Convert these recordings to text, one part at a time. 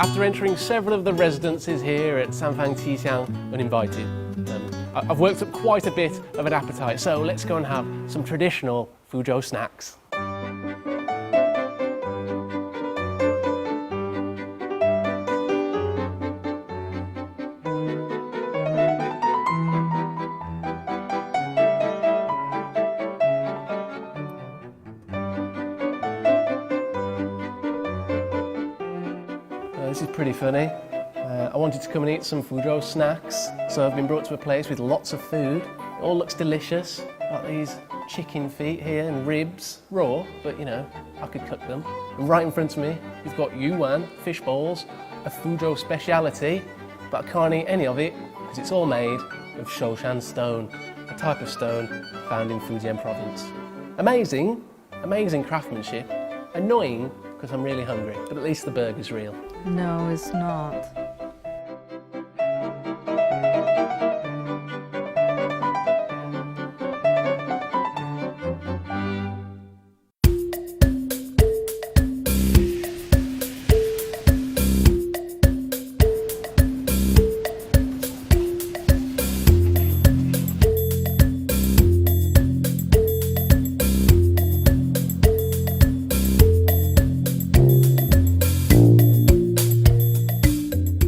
After entering several of the residences here at Sanfang Qixiang uninvited, I've worked up quite a bit of an appetite, so let's go and have some traditional Fuzhou snacks. This is pretty funny. I wanted to come and eat some Fuzhou snacks, so I've been brought to a place with lots of food. It all looks delicious. Got these chicken feet here and ribs, raw, but you know, I could cook them. And right in front of me, we've got yuan, fish balls, a Fuzhou speciality, but I can't eat any of it because it's all made of Shoshan stone, a type of stone found in Fujian province. Amazing, amazing craftsmanship. Annoying because I'm really hungry, but at least the burger's real. No, it's not.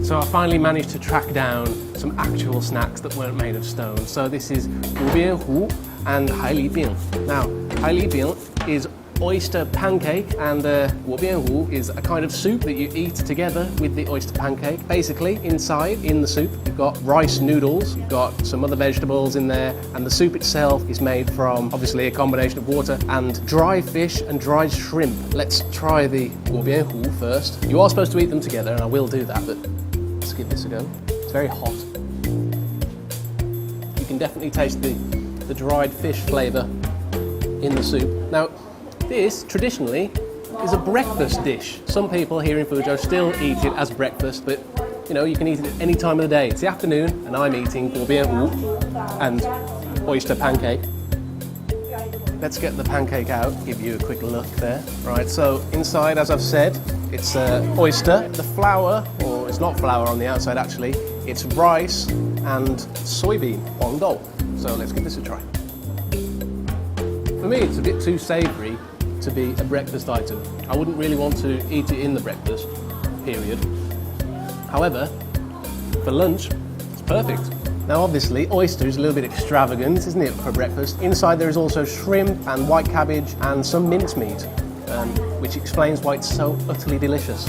So I finally managed to track down some actual snacks that weren't made of stone. So this is gubianhu and hailibing. Now, hailibing is oyster pancake, and gubianhu is a kind of soup that you eat together with the oyster pancake. Basically, inside, in the soup, you've got rice noodles, you've got some other vegetables in there, and the soup itself is made from, obviously, a combination of water and dry fish and dried shrimp. Let's try the gubianhu first. You are supposed to eat them together, and I will do that, but let's give this a go. It's very hot. You can definitely taste the dried fish flavour in the soup. Now, this, traditionally, is a breakfast dish. Some people here in Fuzhou still eat it as breakfast, but you know, you can eat it at any time of the day. It's the afternoon, and I'm eating guobianhu and oyster pancake. Let's get the pancake out, give you a quick look there. Right, so inside, as I've said, it's oyster. The flour, or it's not flour on the outside actually, it's rice and soybean, huangdou. So let's give this a try. For me, it's a bit too savoury to be a breakfast item. I wouldn't really want to eat it in the breakfast period. However, for lunch, it's perfect. Now obviously, oyster is a little bit extravagant, isn't it, for breakfast? Inside there is also shrimp and white cabbage and some mincemeat, which explains why it's so utterly delicious.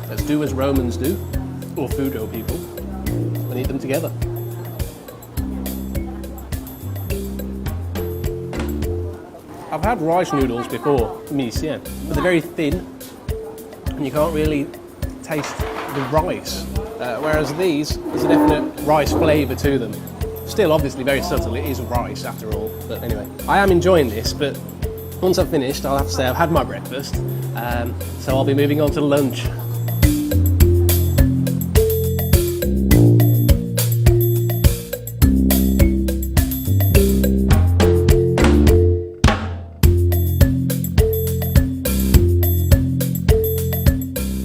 Let's do as Romans do, or Fuzhou people, and eat them together. I've had rice noodles before, mi xian, but they're very thin, and you can't really taste the rice. Whereas these, there's a definite rice flavour to them. Still, obviously, very subtle. It is rice, after all. But anyway, I am enjoying this, but once I've finished, I'll have to say I've had my breakfast, so I'll be moving on to lunch.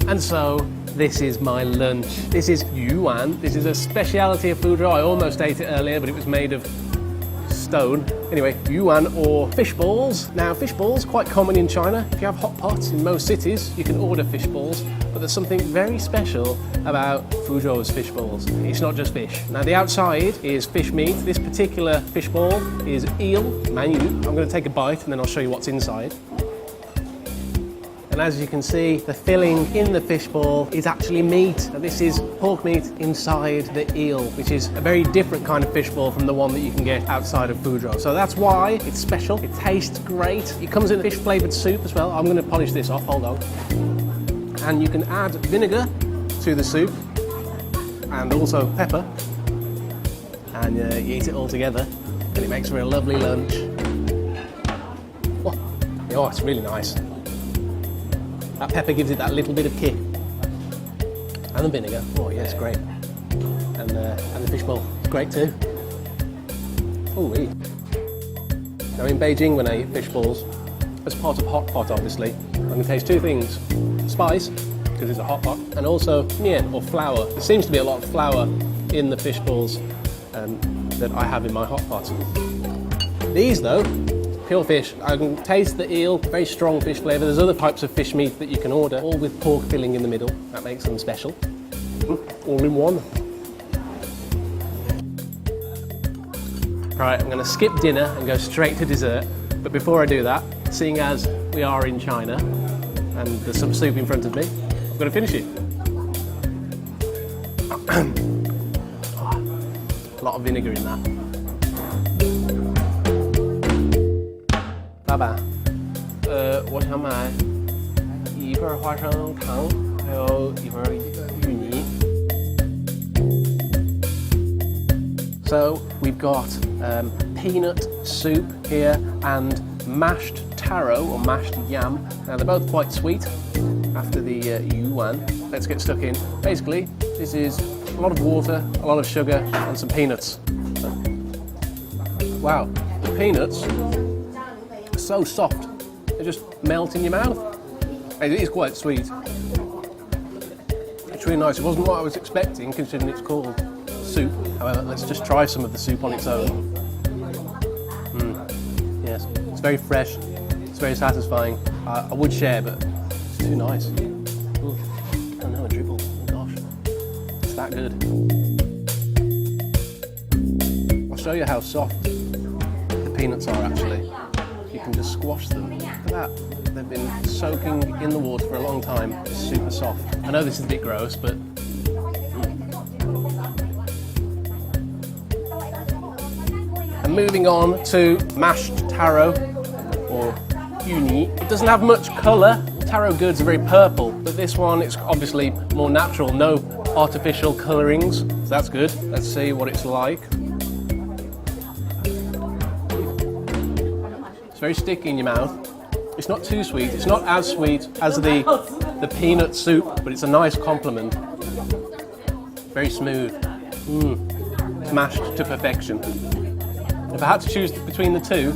And so, this is my lunch. This is yuan. This is a speciality of Fuzhou. I almost ate it earlier, but it was made of stone. Anyway, yuan or fish balls. Now, fish balls, quite common in China. If you have hot pots in most cities, you can order fish balls, but there's something very special about Fuzhou's fish balls. It's not just fish. Now, the outside is fish meat. This particular fish ball is eel, manyu. I'm going to take a bite and then I'll show you what's inside. And as you can see, the filling in the fishball is actually meat. Now, this is pork meat inside the eel, which is a very different kind of fishball from the one that you can get outside of Fuzhou. So that's why it's special. It tastes great. It comes in a fish-flavoured soup as well. I'm going to polish this off, hold on. And you can add vinegar to the soup and also pepper. And you eat it all together and it makes for a lovely lunch. Oh, it's really nice. That pepper gives it that little bit of kick. And the vinegar, oh yeah, it's great. And the fishbowl, it's great too. Ooh-wee. Now in Beijing, when I eat fish balls, as part of hot pot obviously, I can taste two things, spice because it's a hot pot. And also mian, or flour. There seems to be a lot of flour in the fish balls that I have in my hot pot. These though, pure fish. I can taste the eel, very strong fish flavour. There's other types of fish meat that you can order, all with pork filling in the middle. That makes them special. All in one. Right, I'm going to skip dinner and go straight to dessert. But before I do that, seeing as we are in China and there's some soup in front of me, I've got to finish it. A lot of vinegar in that. 老板，我想买一份花生糖，还有一份芋泥。So we've got peanut soup here and mashed taro or mashed yam. Now they're both quite sweet after the yuan. Let's get stuck in. Basically, this is a lot of water, a lot of sugar, and some peanuts. Wow, the peanuts are so soft. They just melt in your mouth. It is quite sweet. It's really nice. It wasn't what I was expecting, considering it's called soup. However, let's just try some of the soup on its own. Yes, it's very fresh. It's very satisfying. I would share, but it's too nice. Ooh, I know, a dribble. Oh gosh, it's that good. I'll show you how soft the peanuts are actually. You can just squash them. Look at that. They've been soaking in the water for a long time. It's super soft. I know this is a bit gross, but and moving on to mashed taro or uni. It doesn't have much colour. Taro goods are very purple, but this one is obviously more natural, no artificial colourings. So that's good. Let's see what it's like. It's very sticky in your mouth. It's not too sweet. It's not as sweet as the peanut soup, but it's a nice complement. Very smooth. It's mashed to perfection. If I had to choose between the two,